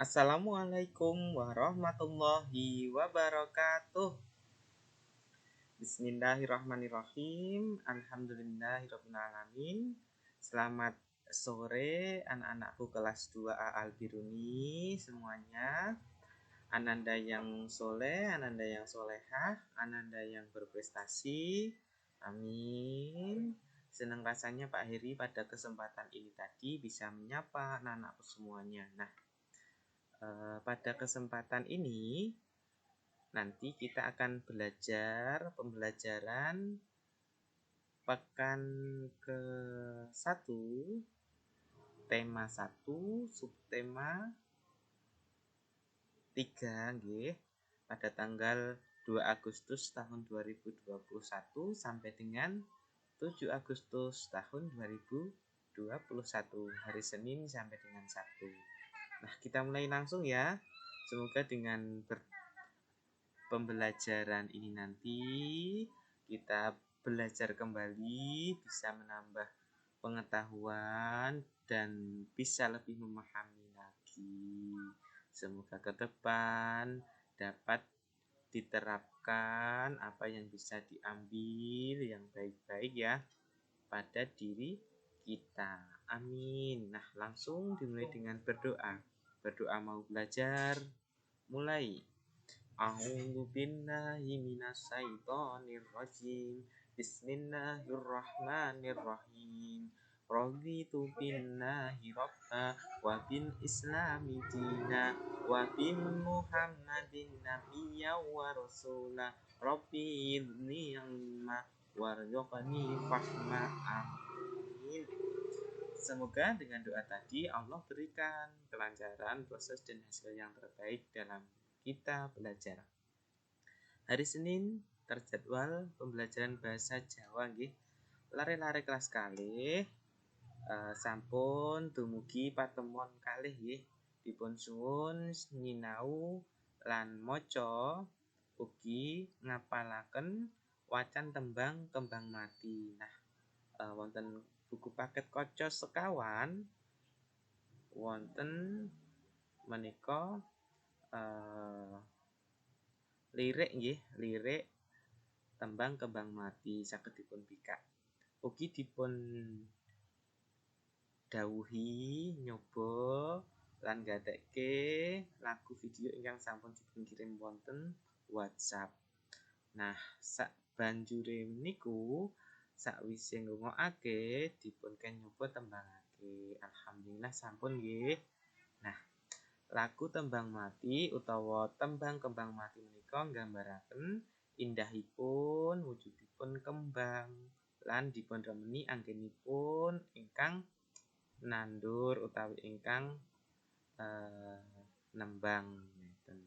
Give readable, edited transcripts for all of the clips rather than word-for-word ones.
Assalamualaikum warahmatullahi wabarakatuh. Bismillahirrahmanirrahim. Alhamdulillahirrahmanirrahim. Selamat sore anak-anakku kelas 2A Albiruni semuanya. Ananda yang soleh, ananda yang solehah, ananda yang berprestasi. Amin. Senang rasanya Pak Heri pada kesempatan ini tadi bisa menyapa anak-anakku semuanya. Nah, pada kesempatan ini nanti kita akan belajar pembelajaran pekan ke-1, tema 1, subtema 3 nggih, pada tanggal 2 Agustus tahun 2021 sampai dengan 7 Agustus tahun 2021, hari Senin sampai dengan Sabtu. Nah, kita mulai langsung ya. Semoga dengan pembelajaran ini nanti kita belajar kembali, bisa menambah pengetahuan dan bisa lebih memahami lagi. Semoga ke depan dapat diterapkan apa yang bisa diambil yang baik-baik ya pada diri kita. Amin. Nah, langsung dimulai dengan berdoa. Berdoa mau belajar, mulai. A'udzu billahi minasyaitonir rajim. Bismillahirrahmanirrahim. Raditu billahi rabba wa bil islami dina wa bi Muhammadin nabiyya wa rasula. Rabbi idni ilma warzuqni fahma. Amin. Semoga dengan doa tadi Allah berikan kelancaran, proses dan hasil yang terbaik dalam kita belajar. Hari Senin terjadwal pembelajaran bahasa Jawa nggih. Lare-lare kelas kalih sampun dumugi patemon kalih nggih. Dipun suwun nyinau lan maca ugi ngapalaken wacan tembang kembang mati. Nah, wonten buku paket kaca sekawan wonten menika lirik nggih, lirik tembang kembang mati saged dipun bikak. Ugi dipun dawuhi nyoba lan gatekke lagu video ingkang sampun dipun kirim wonten WhatsApp. Nah, sabanjure niku sakwise ngrungokake dipun nyoba tembangake. Alhamdulillah sampun nggih. Nah, lagu tembang mati utawa tembang kembang mati menika nggambaraken indahipun wujudipun kembang lan dipun remeni anggenipun ingkang nandur utawi ingkang nembang ngeten.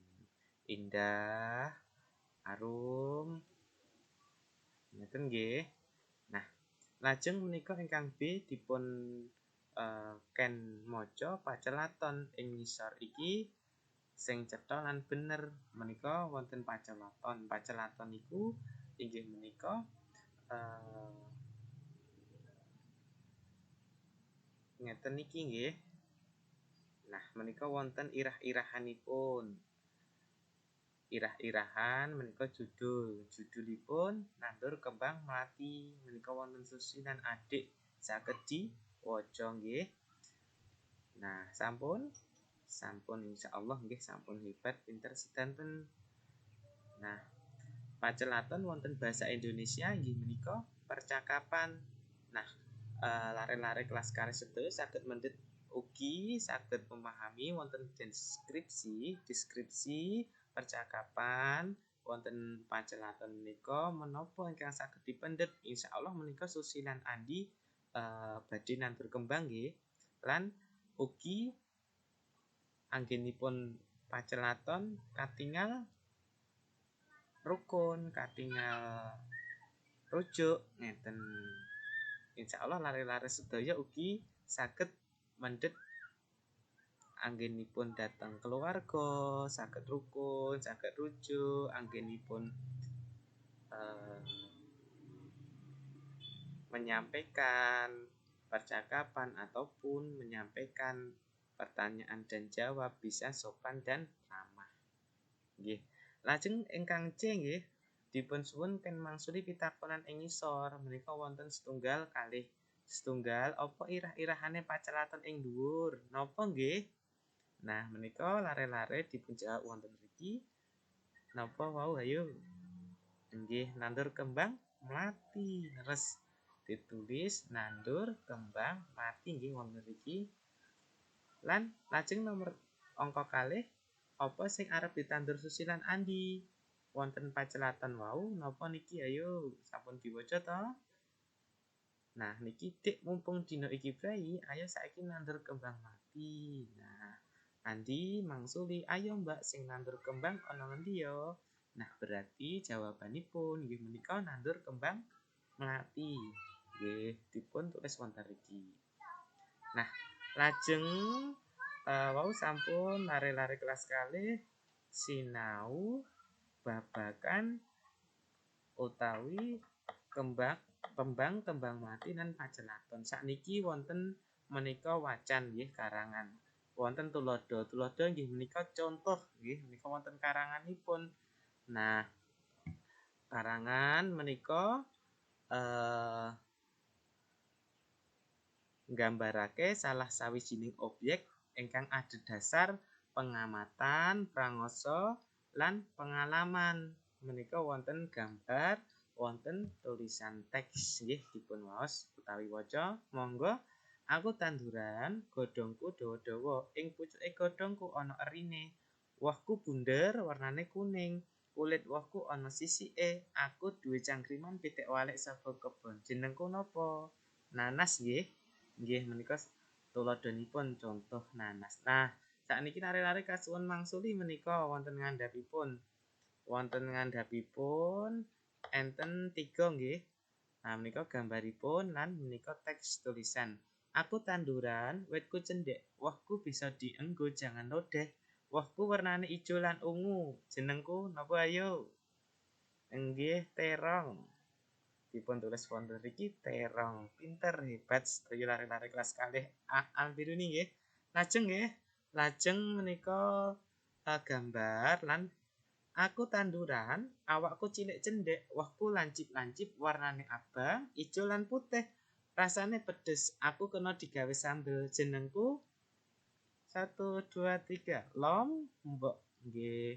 Indah, arum, ngeten nggih. Nah, lajeng menika ingkang B dipun ken maca pacelaton ing ngisor iki sing cetha lan bener menika wonten pacelaton. Pacelaton niku inggih menika ngeten niki nggih. Nah, menika wonten irah-irahanipun. Irah-irahan menika judulipun nandur kembang mati. Menika wonten susunan adik saged diwaca nggih. Nah, sampun insyaallah nggih sampun hebat pinter sedanten. Nah, pacelaton wonten basa Indonesia inggih menika percakapan. Nah, lare-lare kelas kalih sedaya saged mendhet ugi saged memahami wonten deskripsi percakapan wonten pacelaton menika menapa ingkang saged dipendhet. Insyaallah menika susilan andi badhe nandur kembang nggih. Lan ugi anggenipun pacelaton katingal rukun, katingal rujuk ngeten. Insyaallah lare-lare sedaya ugi saged mendhet anggenipun dateng keluarga, saged rukun, saged rujuk, anggenipun menyampaikan percakapan ataupun menyampaikan pertanyaan dan jawab bisa sopan dan ramah. Nggih. Lajeng ingkang C nggih, dipun suwun ken mangsuli pitakonan ing ngisor menika wonten setunggal kalih setunggal apa irah-irahane pacelaton ing dhuwur. Napa nggih? Nah, menika lare-lare dipun jawab wonten mriki. Napa wau hayo? Nggih, nandur kembang mlati. Leres ditulis nandur kembang mati nggih wonten mriki. Lan lajeng nomor angka kalih apa sing arep ditandur Susi lan Andi? Wonten pacelaton wau napa niki ayo sampun diwaca to? Nah, niki dik mumpung dina iki Brai, ayo saiki nandur kembang mati. Nah, Andi mangsuli, ayo Mbak sing nandur kembang ana ngendi ya? Nah, berarti jawabanipun nggih menika nandur kembang mlati. Nggih, dipun tulis wonten mriki. Nah, lajeng wau sampun lare-lare kelas kalih sinau babagan utawi kembang mlati lan pacelaton. Sakniki wonten menika wacan nggih karangan. Wonten tuladha. Tuladha nggih menika contoh nggih menika wonten karanganipun. Nah, karangan menika nggambarake salah sawijining objek ingkang adhedhasar pengamatan, prangasa lan pengalaman. Menika wonten gambar, wonten tulisan teks nggih dipun waos utawi waca. Monggo, aku tanduran, godhongku dawa-dawa. Ing pucuke godhongku ana erine. Wohku bunder, warnane kuning. Kulit wohku ana sisike. Aku duwe cangkriman pitik walik saka kebon. Jenengku napa? Nanas nggih. Nggih menika tuladhanipun contoh nanas. Nah, sakniki lare-lare kasuwun mangsuli menika wonten ngandhapipun. Wonten ngandhapipun enten 3 nggih. Nah, menika gambaripun lan menika teks tulisan. Aku tanduran, witku cendhek, wohku bisa dienggo jangan lodeh. Wohku warnane ijo lan ungu. Jenengku napa ayo? Nggih, terong. Dipun tulis wonten mriki terong. Pinter, hebat sedaya lare-lare kelas kalih Albiruni nggih. Lajeng menika gambar lan aku tanduran, awakku cilik cendhek, wohku lancip-lancip, warnane abang, ijo lan putih. Rasane pedes, aku kena digawe sambel. Jenengku 1 2 3 lombok nggih.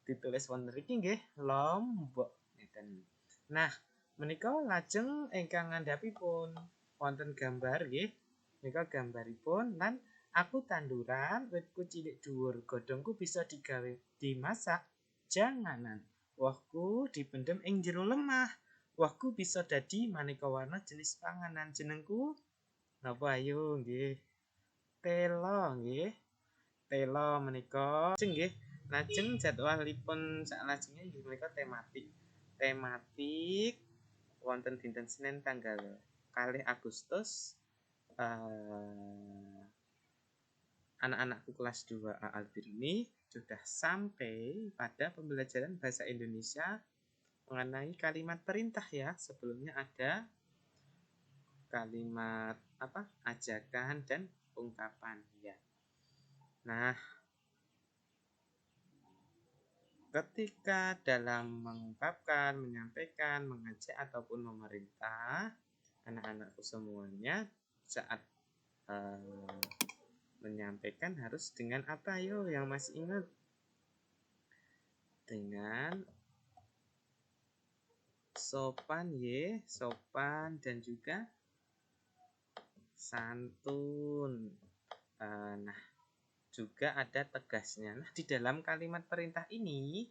Ditulis wonten mriki nggih, lombok ngeten. Nah, menika lajeng ingkang ngandhapipun wonten gambar nggih. Menika gambaripun lan aku tanduran, witku cilik dhuwur, godhongku bisa digawe dimasak. Janganan, wohku dipendhem ing jero lemah. Wohku bisa dadi maneka warna jenis panganan. Jenengku napa ayo nggih? Telo nggih. Telo menika nggih. Lajeng jadwalipun saklajengnya inggih menika tematik. Tematik wonten dinten Senin tanggal 2 Agustus anak-anakku kelas 2 Albiruni sudah sampai pada pembelajaran bahasa Indonesia mengenai kalimat perintah ya. Sebelumnya ada kalimat ajakan dan ungkapan ya. Nah, ketika dalam mengungkapkan, menyampaikan, mengajak ataupun memerintah anak-anakku semuanya saat menyampaikan harus dengan apa yo yang masih ingat? Dengan sopan ye, sopan dan juga santun. Nah, juga ada tegasnya. Nah, di dalam kalimat perintah ini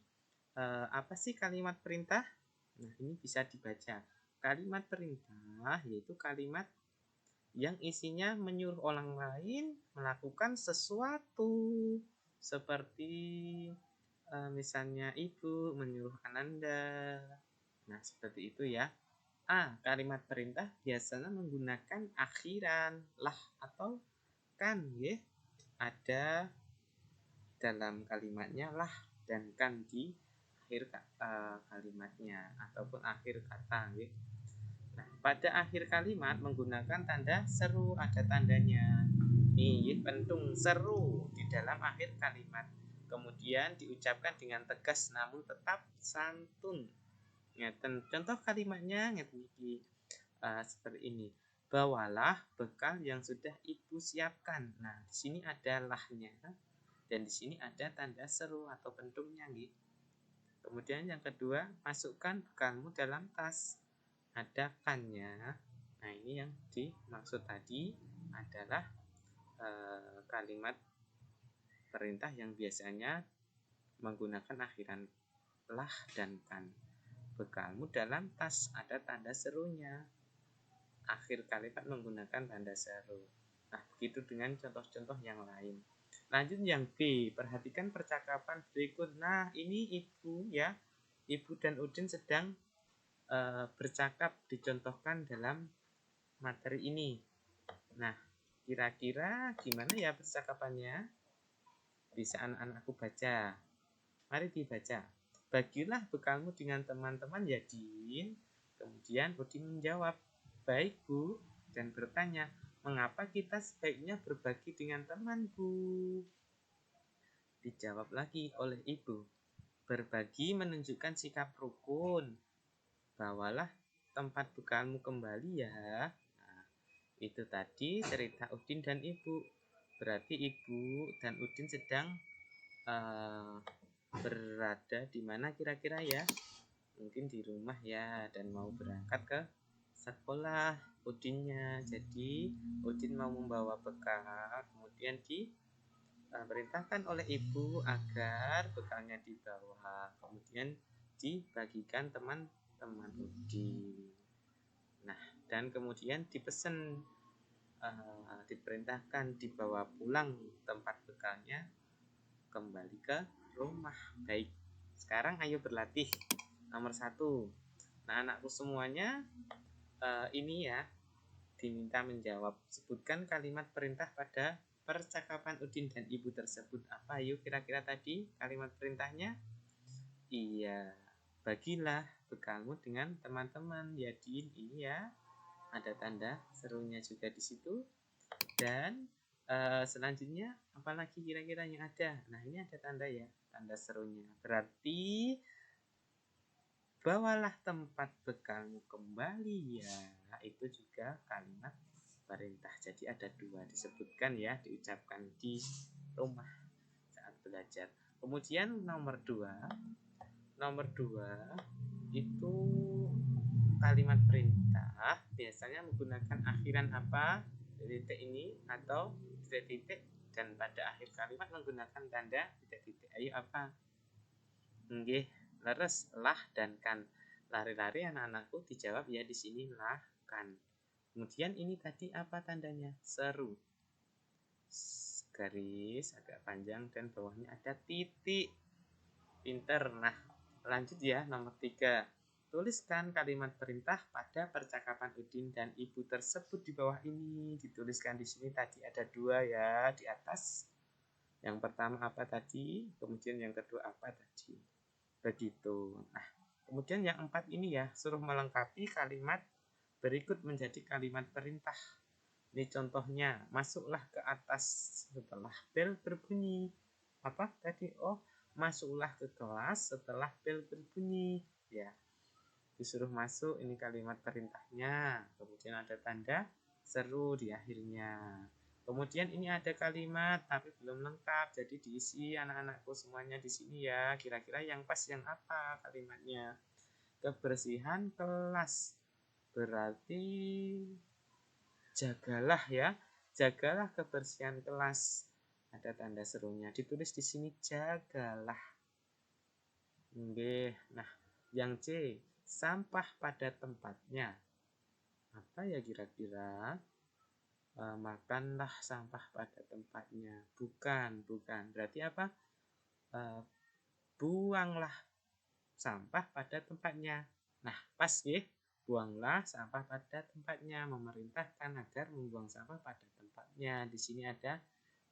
apa sih kalimat perintah? Nah, ini bisa dibaca. Kalimat perintah yaitu kalimat yang isinya menyuruh orang lain melakukan sesuatu. Seperti misalnya ibu menyuruh Ananda. Nah, seperti itu ya. Kalimat perintah biasanya menggunakan akhiran lah atau kan ya. Ada dalam kalimatnya lah dan kan di akhir kalimatnya ataupun akhir kata ya. Nah, pada akhir kalimat menggunakan tanda seru, ada tandanya. Nih, pentung seru di dalam akhir kalimat. Kemudian diucapkan dengan tegas namun tetap santun. Ngeten. Contoh kalimatnya ngeten iki. Seperti ini. Bawalah bekal yang sudah ibu siapkan. Nah, di sini ada lahnya dan di sini ada tanda seru atau pentumnya nih. Kemudian yang kedua, masukkan bekalmu dalam tas. Ada kannya. Nah, ini yang dimaksud tadi adalah kalimat perintah yang biasanya menggunakan akhiran lah dan kan. Bekalmu dalam tas, ada tanda serunya. Akhir kalimat menggunakan tanda seru. Nah, begitu dengan contoh-contoh yang lain. Lanjut yang B, perhatikan percakapan berikut. Nah, ini ibu ya, ibu dan Udin sedang bercakap, dicontohkan dalam materi ini. Nah, kira-kira gimana ya percakapannya? Bisa anak-anakku baca. Mari dibaca. Bagilah bekalmu dengan teman-teman ya, Din. Kemudian Udin menjawab, baik Bu, dan bertanya, mengapa kita sebaiknya berbagi dengan teman, Bu? Dijawab lagi oleh ibu, berbagi menunjukkan sikap rukun. Bawalah tempat bekalmu kembali ya. Nah, itu tadi cerita Udin dan ibu. Berarti ibu dan Udin sedang berada di mana kira-kira ya? Mungkin di rumah ya, dan mau berangkat ke sekolah Udinnya. Jadi Udin mau membawa bekal, kemudian diperintahkan oleh ibu agar bekalnya dibawa, kemudian dibagikan teman-teman Udin. Nah, dan kemudian dipesan, diperintahkan dibawa pulang tempat bekalnya kembali ke rumah. Baik, sekarang ayo berlatih. Nomor 1. Nah, anakku semuanya ini ya, diminta menjawab. Sebutkan kalimat perintah pada percakapan Udin dan ibu tersebut. Apa yuk kira-kira tadi kalimat perintahnya? Iya, bagilah bekalmu dengan teman-teman ya, Din. Ini ya, ada tanda serunya juga di situ. Dan selanjutnya apalagi kira-kira yang ada? Nah, ini ada tanda ya, tanda serunya. Berarti bawalah tempat bekalmu kembali ya. Itu juga kalimat perintah. Jadi ada 2 disebutkan ya, diucapkan di rumah saat belajar. Kemudian nomor 2 itu kalimat perintah biasanya menggunakan akhiran apa? Titik ini atau titik-titik, dan pada akhir kalimat menggunakan tanda titik-titik. Ayo apa? Nggih, leres, lah dan kan. Lari-lari anak-anakku, dijawab ya di sini lah kan. Kemudian ini tadi apa tandanya? Seru. Garis agak panjang dan bawahnya ada titik. Pinter. Nah, lanjut ya nomor 3. Tuliskan kalimat perintah pada percakapan Udin dan ibu tersebut di bawah ini. Dituliskan di sini tadi ada 2 ya di atas. Yang pertama apa tadi? Kemudian yang kedua apa tadi? Begitu. Nah, kemudian yang 4 ini ya, suruh melengkapi kalimat berikut menjadi kalimat perintah. Ini contohnya, masuklah ke atas setelah bel berbunyi. Apa tadi? Oh, masuklah ke kelas setelah bel berbunyi. Ya, disuruh masuk, ini kalimat perintahnya. Kemudian ada tanda seru di akhirnya. Kemudian ini ada kalimat tapi belum lengkap, jadi diisi anak-anakku semuanya di sini ya. Kira-kira yang pas yang apa kalimatnya? Kebersihan kelas. Berarti jagalah ya. Jagalah kebersihan kelas. Ada tanda serunya. Ditulis di sini jagalah. Oke. Nah, yang C, sampah pada tempatnya. Apa ya kira-kira? Makanlah sampah pada tempatnya. Bukan. Berarti apa? Buanglah sampah pada tempatnya. Nah, pas ya. Buanglah sampah pada tempatnya. Memerintahkan agar membuang sampah pada tempatnya. Di sini ada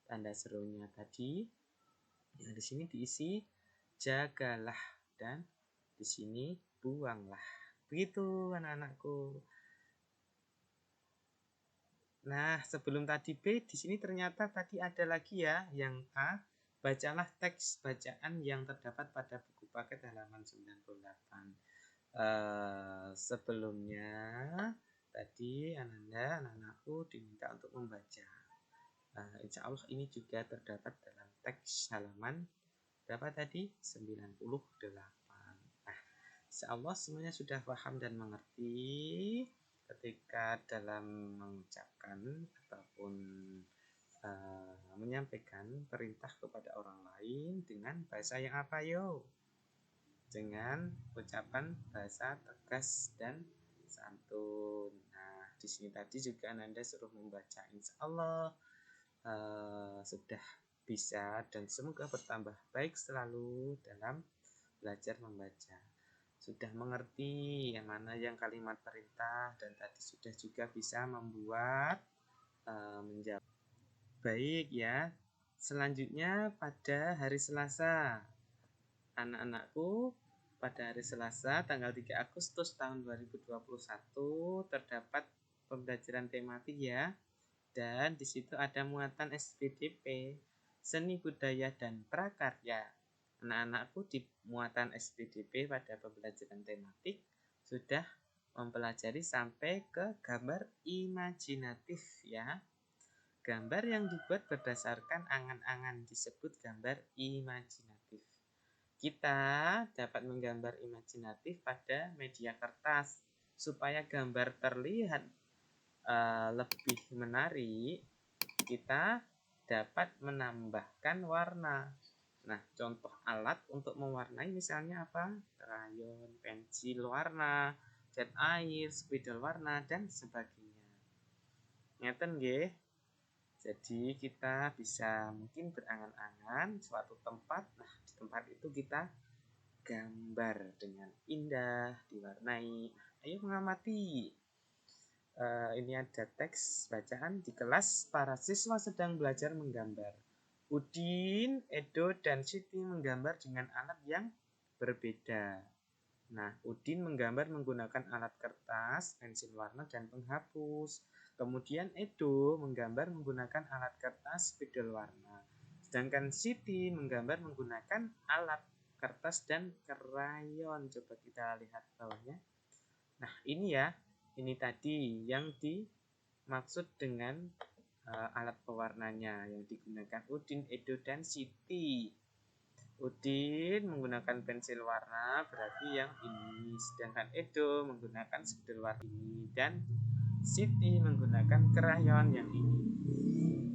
tanda serunya tadi. Yang di sini diisi jagalah dan di sini buanglah. Begitu anak-anakku. Nah, sebelum tadi B, di sini ternyata tadi ada lagi ya yang A. Bacalah teks bacaan yang terdapat pada buku paket halaman 98. Sebelumnya tadi anak-anakku diminta untuk membaca. Insya Allah ini juga terdapat dalam teks halaman berapa tadi? 98. Nah, insya Allah semuanya sudah paham dan mengerti ketika dalam mengucapkan ataupun menyampaikan perintah kepada orang lain dengan bahasa yang apa yo? Dengan ucapan bahasa tegas dan santun. Nah, di sini tadi juga Ananda suruh membaca. Insya Allah sudah bisa dan semoga bertambah baik selalu dalam belajar membaca. Sudah mengerti yang mana yang kalimat perintah dan tadi sudah juga bisa membuat menjawab. Baik ya. Selanjutnya pada hari Selasa. Anak-anakku, pada hari Selasa tanggal 3 Agustus tahun 2021 terdapat pembelajaran tematik ya. Dan di situ ada muatan SPDP, seni budaya dan prakarya. Anak-anakku di muatan SPDP pada pembelajaran tematik sudah mempelajari sampai ke gambar imajinatif ya. Gambar yang dibuat berdasarkan angan-angan disebut gambar imajinatif. Kita dapat menggambar imajinatif pada media kertas supaya gambar terlihat lebih menarik. Kita dapat menambahkan warna. Nah, contoh alat untuk mewarnai misalnya apa? Krayon, pensil warna, cat air, spidol warna, dan sebagainya. Ngeten nggih. Jadi kita bisa mungkin berangan-angan suatu tempat. Nah, di tempat itu kita gambar dengan indah, diwarnai. Ayo mengamati. Ini ada teks bacaan di kelas. Para siswa sedang belajar menggambar. Udin, Edo, dan Siti menggambar dengan alat yang berbeda. Nah, Udin menggambar menggunakan alat kertas, pensil warna, dan penghapus. Kemudian Edo menggambar menggunakan alat kertas, spidol warna. Sedangkan Siti menggambar menggunakan alat kertas dan krayon. Coba kita lihat bawahnya. Nah, ini ya. Ini tadi yang dimaksud dengan alat pewarnanya yang digunakan Udin, Edo, dan Siti. Udin menggunakan pensil warna berarti yang ini, sedangkan Edo menggunakan spidol warna ini, dan Siti menggunakan krayon yang ini.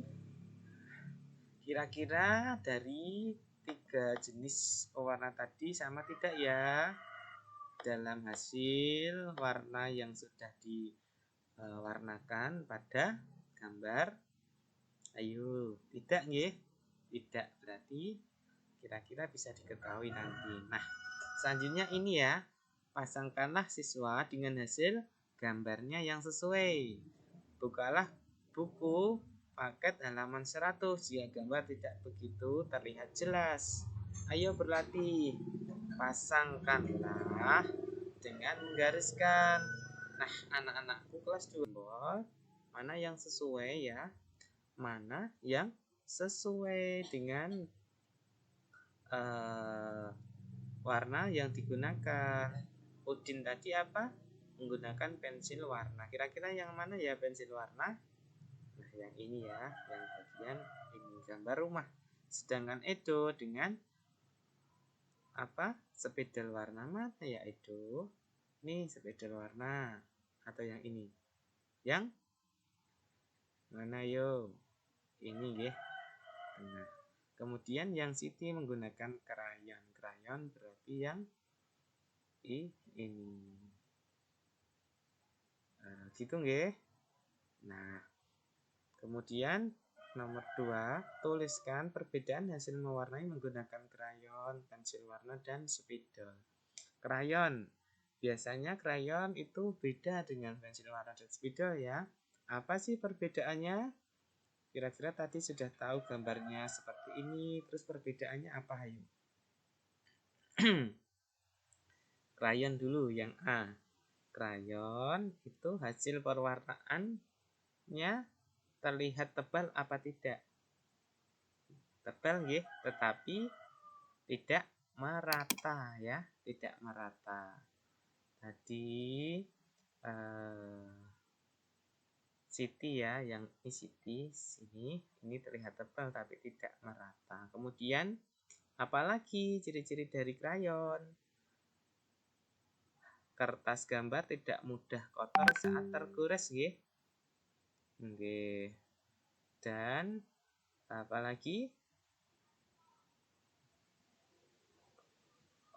Kira-kira dari 3 jenis pewarna tadi sama tidak ya dalam hasil warna yang sudah diwarnakan pada gambar? Ayo, tidak nggih? Tidak, berarti kira-kira bisa diketahui nanti. Nah, selanjutnya ini ya. Pasangkanlah siswa dengan hasil gambarnya yang sesuai. Bukalah buku paket halaman 100 jika gambar tidak begitu terlihat jelas. Ayo berlatih. Pasangkanlah dengan menggariskan. Nah, anak-anakku kelas 2, mana yang sesuai ya? Mana yang sesuai dengan warna yang digunakan. Udin tadi apa? Menggunakan pensil warna. Kira-kira yang mana ya pensil warna? Nah, yang ini ya, yang bagian ini gambar rumah. Sedangkan Edo dengan apa? Spidol warna. Mana ya Edo? Ini spidol warna atau yang ini? Yang mana yo? Ini ya. Nah, kemudian yang Siti menggunakan krayon. Krayon berarti yang ini. Gitu nggih. Nah, kemudian nomor 2, tuliskan perbedaan hasil mewarnai menggunakan krayon, pensil warna, dan spidol. Krayon. Biasanya krayon itu beda dengan pensil warna dan spidol ya. Apa sih perbedaannya? Kira-kira tadi sudah tahu gambarnya seperti ini, terus perbedaannya apa ayo? Krayon dulu yang A. Krayon itu hasil perwarnaannya terlihat tebal apa tidak? Tebal nggih, tetapi tidak merata ya, tidak merata. Tadi Siti ya, yang ini Siti ini terlihat tebal tapi tidak merata. Kemudian apalagi ciri-ciri dari krayon? Kertas gambar tidak mudah kotor saat tergores nggih. Nggih. Dan apalagi?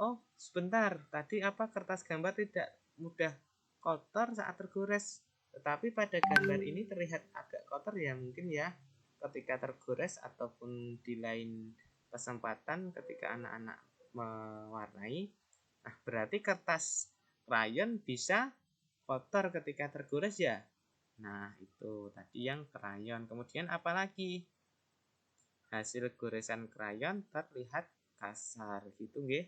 Oh, sebentar. Tadi apa? Kertas gambar tidak mudah kotor saat tergores. Tetapi pada gambar ini terlihat agak kotor ya mungkin ya. Ketika tergores ataupun di lain kesempatan ketika anak-anak mewarnai. Nah, berarti kertas krayon bisa kotor ketika tergores ya. Nah, itu tadi yang krayon. Kemudian apalagi? Hasil goresan krayon terlihat kasar gitu nggih.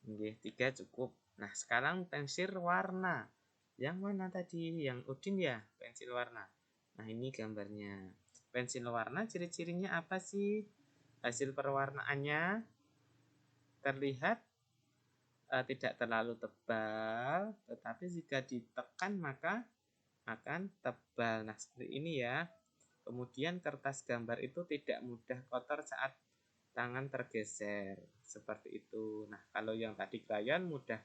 Nggih, 3 cukup. Nah, sekarang pensil warna. Yang mana tadi? Yang Udin ya, pensil warna. Nah, ini gambarnya. Pensil warna ciri-cirinya apa sih? Hasil perwarnaannya terlihat tidak terlalu tebal, tetapi jika ditekan maka akan tebal. Nah, seperti ini ya. Kemudian kertas gambar itu tidak mudah kotor saat tangan tergeser. Seperti itu. Nah, kalau yang tadi krayon mudah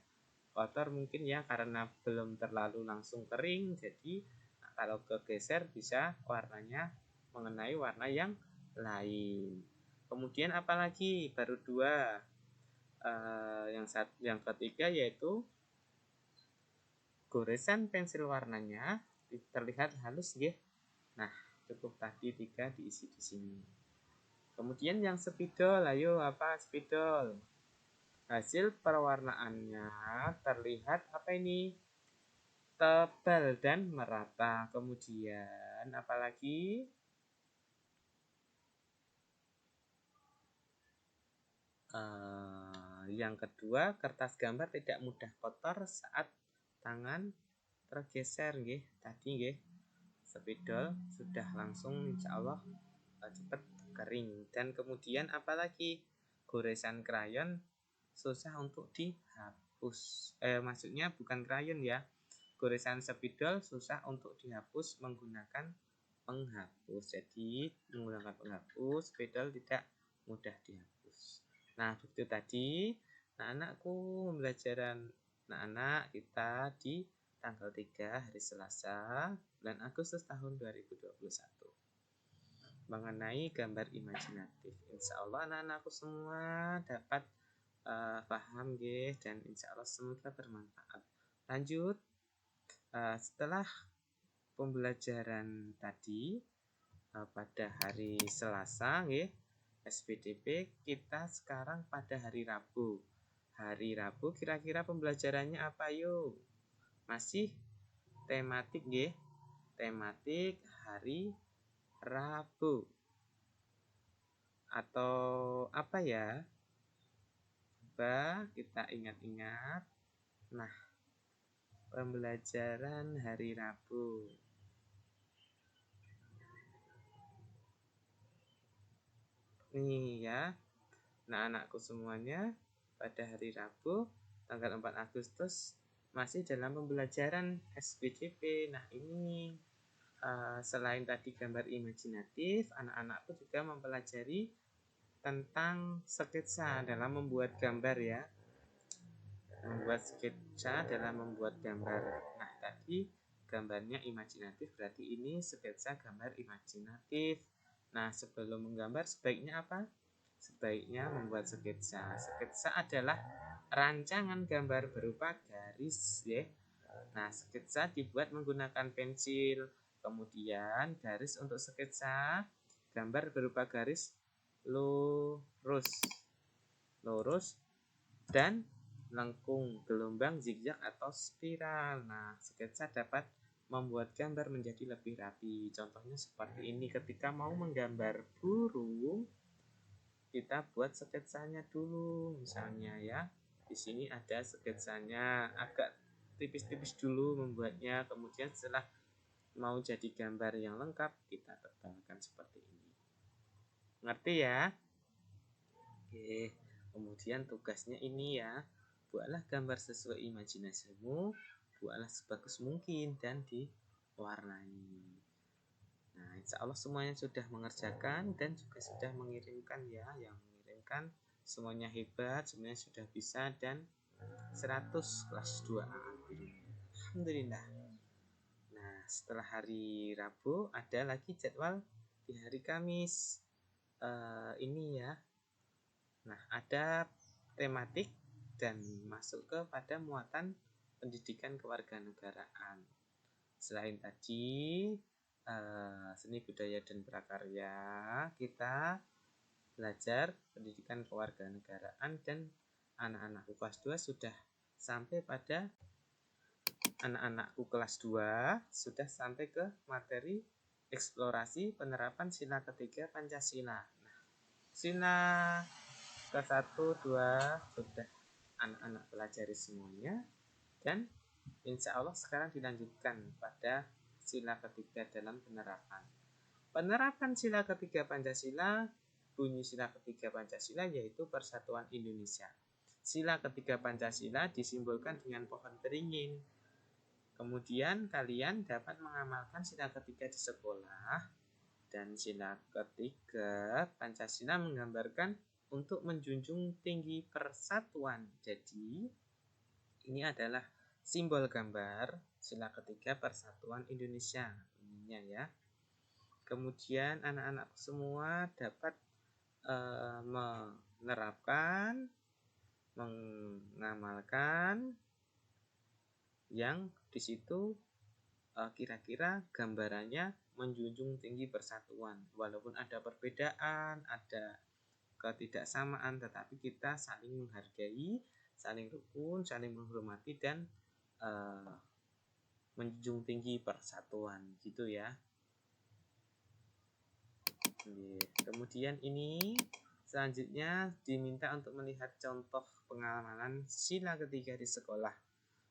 kotor mungkin ya karena belum terlalu langsung kering. Jadi kalau kegeser bisa warnanya mengenai warna yang lain. Kemudian apalagi? Baru 2. Yang ketiga yaitu goresan pensil warnanya terlihat halus nggih. Nah, cukup tadi 3 diisi di sini. Kemudian yang spidol, ayo apa spidol? Hasil perwarnaannya terlihat apa ini? Tebal dan merata. Kemudian apalagi? Yang kedua, kertas gambar tidak mudah kotor saat tangan tergeser nggih. Tadi nggih. Spidol sudah langsung insya Allah cepat kering. Dan kemudian apalagi? Goresan krayon susah untuk dihapus. Maksudnya bukan krayon ya. Goresan spidol susah untuk dihapus menggunakan penghapus. Jadi menggunakan penghapus spidol tidak mudah dihapus. Nah, begitu tadi anak-anakku pembelajaran anak-anak kita di tanggal 3 hari Selasa bulan Agustus tahun 2021 mengenai gambar imajinatif. Insya Allah anak-anakku semua dapat paham nggih dan insya Allah semoga bermanfaat. Lanjut, setelah pembelajaran tadi pada hari Selasa nggih SPDP, kita sekarang pada hari Rabu. Hari Rabu kira-kira pembelajarannya apa yuk? Masih tematik nggih. Tematik hari Rabu. Atau apa ya? Coba kita ingat-ingat. Nah, pembelajaran hari Rabu. Nih ya. Nah, anakku semuanya pada hari Rabu tanggal 4 Agustus masih dalam pembelajaran SPDP. Nah, ini selain tadi gambar imajinatif, anak-anakku juga mempelajari tentang sketsa dalam membuat gambar ya. Membuat sketsa dalam membuat gambar. Nah, tadi gambarnya imajinatif, berarti ini sketsa gambar imajinatif. Nah, sebelum menggambar sebaiknya apa? Sebaiknya membuat sketsa. Sketsa adalah rancangan gambar berupa garis ya. Nah, sketsa dibuat menggunakan pensil. Kemudian garis untuk sketsa gambar berupa garis lurus dan lengkung, gelombang, zigzag atau spiral. Nah, sketsa dapat membuat gambar menjadi lebih rapi. Contohnya seperti ini, ketika mau menggambar burung, kita buat sketsanya dulu, misalnya ya. Di sini ada sketsanya, agak tipis-tipis dulu membuatnya. Kemudian setelah mau jadi gambar yang lengkap, kita tebalkan seperti ini. Ngerti ya? Oke, kemudian tugasnya ini ya, buatlah gambar sesuai imajinasimu, buatlah sebagus mungkin dan diwarnai. Nah, insya Allah semuanya sudah mengerjakan dan juga sudah mengirimkan ya, yang mengirimkan semuanya hebat, semuanya sudah bisa dan 100 kelas 2A. Alhamdulillah. Nah, setelah hari Rabu ada lagi jadwal di hari Kamis. Ini ya. Nah, ada tematik dan masuk kepada muatan pendidikan kewarganegaraan. Selain tadi seni budaya dan prakarya, kita belajar pendidikan kewarganegaraan dan anak-anakku kelas 2 sudah sampai pada anak-anakku kelas 2 sudah sampai ke materi eksplorasi penerapan sila ketiga Pancasila. Nah, sila ke-1, 2 sudah anak-anak pelajari semuanya dan insya Allah sekarang dilanjutkan pada sila ketiga dalam penerapan. Penerapan sila ketiga Pancasila, bunyi sila ketiga Pancasila yaitu Persatuan Indonesia. Sila ketiga Pancasila disimbolkan dengan pohon beringin. Kemudian kalian dapat mengamalkan sila ketiga di sekolah. Dan sila ketiga Pancasila menggambarkan untuk menjunjung tinggi persatuan. Jadi ini adalah simbol gambar sila ketiga Persatuan Indonesia. Ininya ya. Kemudian anak-anak semua dapat menerapkan, mengamalkan yang di situ kira-kira gambarannya menjunjung tinggi persatuan. Walaupun ada perbedaan, ada ketidaksamaan, tetapi kita saling menghargai, saling rukun, saling menghormati dan menjunjung tinggi persatuan gitu ya. Kemudian ini selanjutnya diminta untuk melihat contoh pengamalan sila ketiga di sekolah.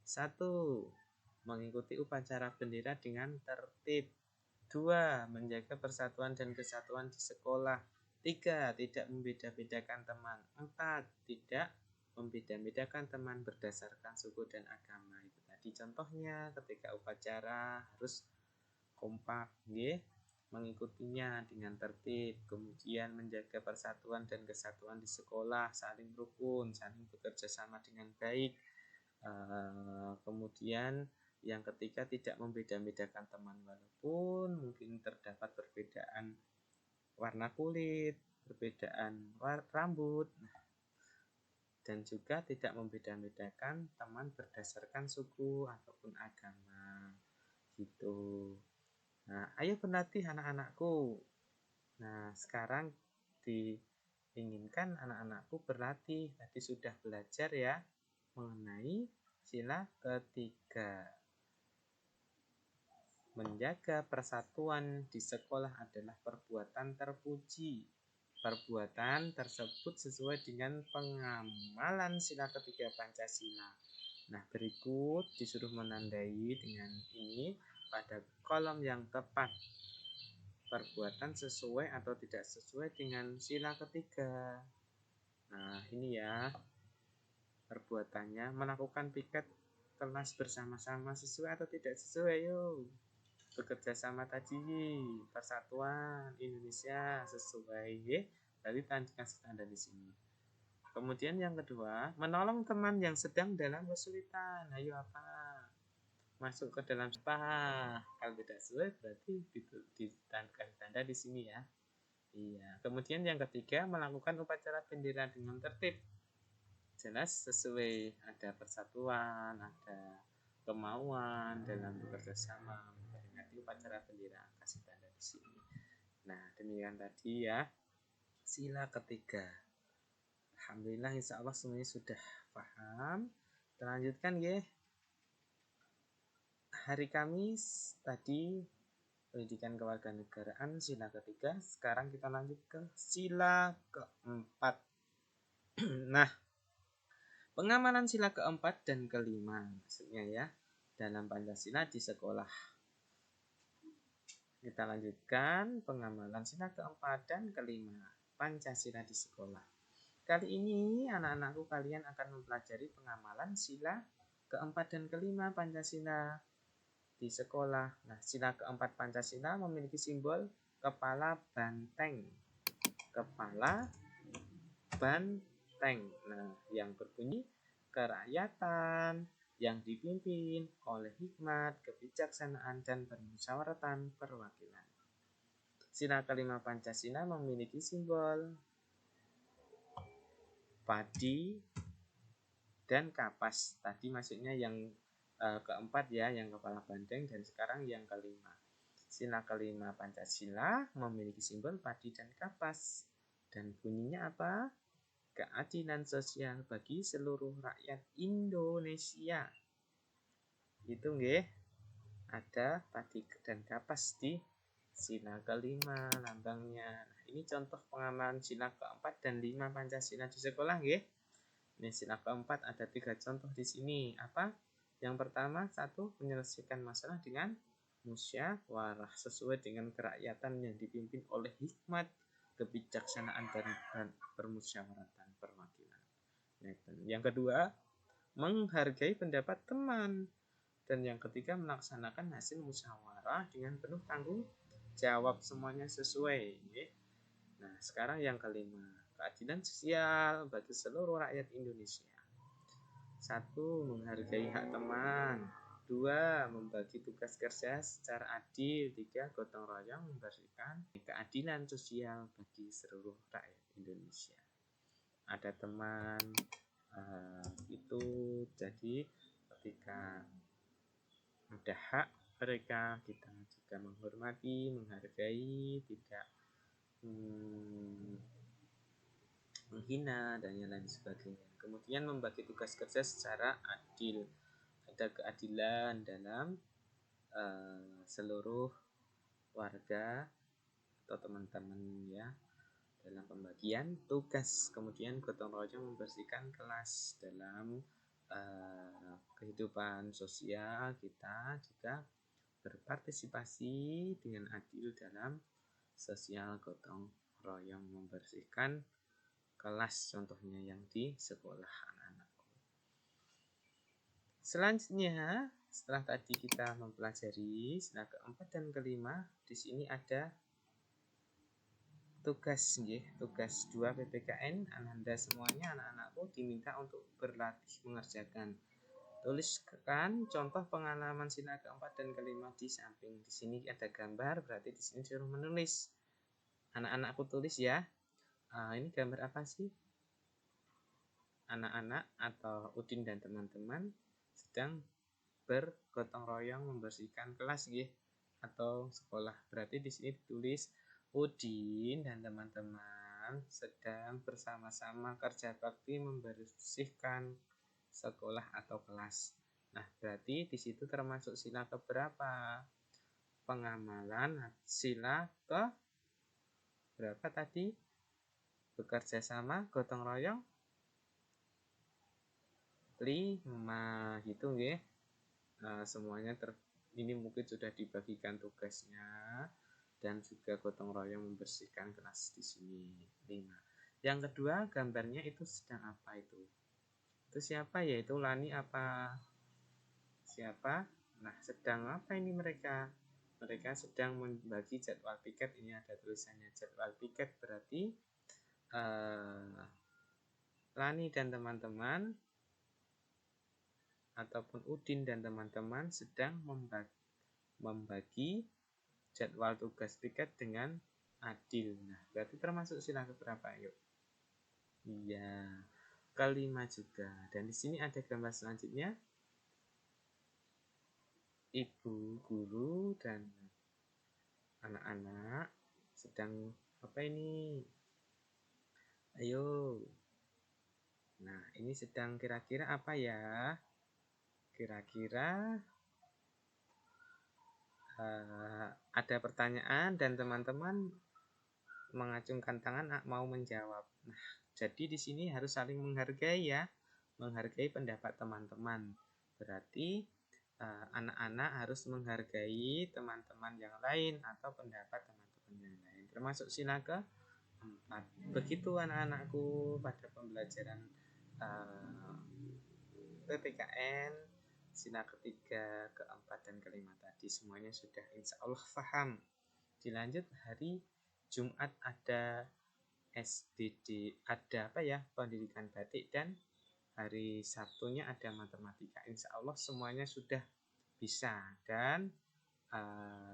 1. Mengikuti upacara bendera dengan tertib. 2. Menjaga persatuan dan kesatuan di sekolah. 3. Tidak membeda-bedakan teman. 4. Tidak membeda-bedakan teman berdasarkan suku dan agama. Itu tadi contohnya ketika upacara harus kompak, mengikutinya dengan tertib, kemudian menjaga persatuan dan kesatuan di sekolah, saling rukun, saling bekerja sama dengan baik. Kemudian yang ketiga tidak membeda-bedakan teman walaupun mungkin terdapat perbedaan warna kulit, perbedaan rambut, dan juga tidak membeda-bedakan teman berdasarkan suku ataupun agama gitu. Nah, ayo berlatih anak-anakku. Nah, sekarang diinginkan anak-anakku berlatih. Tadi sudah belajar ya mengenai sila ketiga. Menjaga persatuan di sekolah adalah perbuatan terpuji. Perbuatan tersebut sesuai dengan pengamalan sila ketiga Pancasila. Nah, berikut disuruh menandai dengan ini pada kolom yang tepat. Perbuatan sesuai atau tidak sesuai dengan sila ketiga. Nah, ini ya perbuatannya. Melakukan piket kelas bersama-sama sesuai atau tidak sesuai, yuk. Bekerja sama tadi, persatuan Indonesia sesuai, dari kasih tanda di sini. Kemudian yang kedua, menolong teman yang sedang dalam kesulitan. Ayo apa? Masuk ke dalam apa? Kalau tidak sesuai berarti ditandai tanda di sini ya. Iya. Kemudian yang ketiga, melakukan upacara bendera dengan tertib. Jelas sesuai, ada persatuan, ada kemauan dalam bekerja sama memperingati upacara bendera, kasih tanda di sini. Nah, demikian tadi ya sila ketiga. Alhamdulillah insya Allah semuanya sudah paham. Kita lanjutkan ya. Hari Kamis tadi pendidikan kewarganegaraan sila ketiga. Sekarang kita lanjut ke sila keempat. Nah, pengamalan sila keempat dan kelima maksudnya ya dalam Pancasila di sekolah. Kita lanjutkan pengamalan sila keempat dan kelima Pancasila di sekolah. Kali ini anak-anakku kalian akan mempelajari pengamalan sila keempat dan kelima Pancasila di sekolah. Nah, sila keempat Pancasila memiliki simbol kepala banteng. Kepala banteng. Nah, yang berbunyi kerakyatan yang dipimpin oleh hikmat, kebijaksanaan, dan permusyawaratan perwakilan. Sila kelima Pancasila memiliki simbol padi dan kapas. Tadi maksudnya yang keempat ya, yang kepala banteng, dan sekarang yang kelima. Sila kelima Pancasila memiliki simbol padi dan kapas. Dan bunyinya apa? Keadilan sosial bagi seluruh rakyat Indonesia. Itu nggih. Ada padi dan kapas di sila kelima lambangnya. Nah, ini contoh pengamalan sila keempat dan 5 Pancasila di sekolah nggih. Ini sila keempat ada 3 contoh di sini. Apa? Yang pertama, 1, menyelesaikan masalah dengan musyawarah sesuai dengan kerakyatan yang dipimpin oleh hikmat, kebijaksanaan, dan permusyawaratan perwakilan. Yang kedua, menghargai pendapat teman. Dan yang ketiga, melaksanakan hasil musyawarah dengan penuh tanggung jawab, semuanya sesuai. Nah, sekarang yang kelima, keadilan sosial bagi seluruh rakyat Indonesia. 1, menghargai hak teman. 2, membagi tugas kerja secara adil. 3, gotong royong memberikan keadilan sosial bagi seluruh rakyat Indonesia. Ada teman itu, jadi ketika ada hak mereka, kita juga menghormati, menghargai, tidak menghina dan yang lain sebagainya. Kemudian membagi tugas kerja secara adil. Ada keadilan dalam seluruh warga atau teman-teman ya dalam pembagian tugas. Kemudian gotong royong membersihkan kelas. Dalam kehidupan sosial kita juga berpartisipasi dengan adil dalam sosial, gotong royong membersihkan kelas, contohnya yang di sekolah anak-anakku. Selanjutnya, setelah tadi kita mempelajari sila keempat dan kelima, di sini ada tugas 2 PPKN. Anda semuanya, anak-anakku, diminta untuk berlatih mengerjakan. Tuliskan contoh pengalaman sila keempat dan kelima di samping. Di sini ada gambar, berarti di sini disuruh menulis. Anak-anakku tulis ya. Ini gambar apa sih? Anak-anak atau Udin dan teman-teman sedang bergotong royong membersihkan kelas nggih atau sekolah. Berarti di sini ditulis Udin dan teman-teman sedang bersama-sama kerja bakti membersihkan sekolah atau kelas. Nah, berarti di situ termasuk sila keberapa? Pengamalan sila ke berapa tadi? Bekerja sama, gotong royong 5 gitu nggih. Semuanya ini mungkin sudah dibagikan tugasnya dan juga gotong royong membersihkan kelas di sini 5. Yang kedua, gambarnya itu sedang apa itu? Itu siapa ya? Itu Lani apa siapa? Nah, sedang apa ini mereka? Mereka sedang membagi jadwal piket. Ini ada tulisannya jadwal piket, berarti Lani dan teman-teman ataupun Udin dan teman-teman sedang membagi jadwal tugas piket dengan adil. Nah, berarti termasuk sila keberapa yuk? Iya, kelima juga. Dan di sini ada gambar selanjutnya. Ibu guru dan anak-anak sedang apa ini? Ayo. Nah, ini sedang kira-kira apa ya? Kira-kira ada pertanyaan dan teman-teman mengacungkan tangan mau menjawab. Nah, jadi di sini harus saling menghargai ya, menghargai pendapat teman-teman. Berarti anak-anak harus menghargai teman-teman yang lain atau pendapat teman-teman yang lain, termasuk sila ke-4. Begitu anak-anakku pada pembelajaran PPKN sila ke-3, ke-4, dan ke-5 tadi semuanya sudah insya Allah paham. Dilanjut hari Jumat ada SDD, ada pendidikan batik, dan hari Sabtunya ada matematika. Insya Allah semuanya sudah bisa. Dan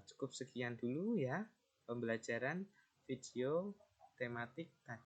cukup sekian dulu ya pembelajaran video tematik tadi.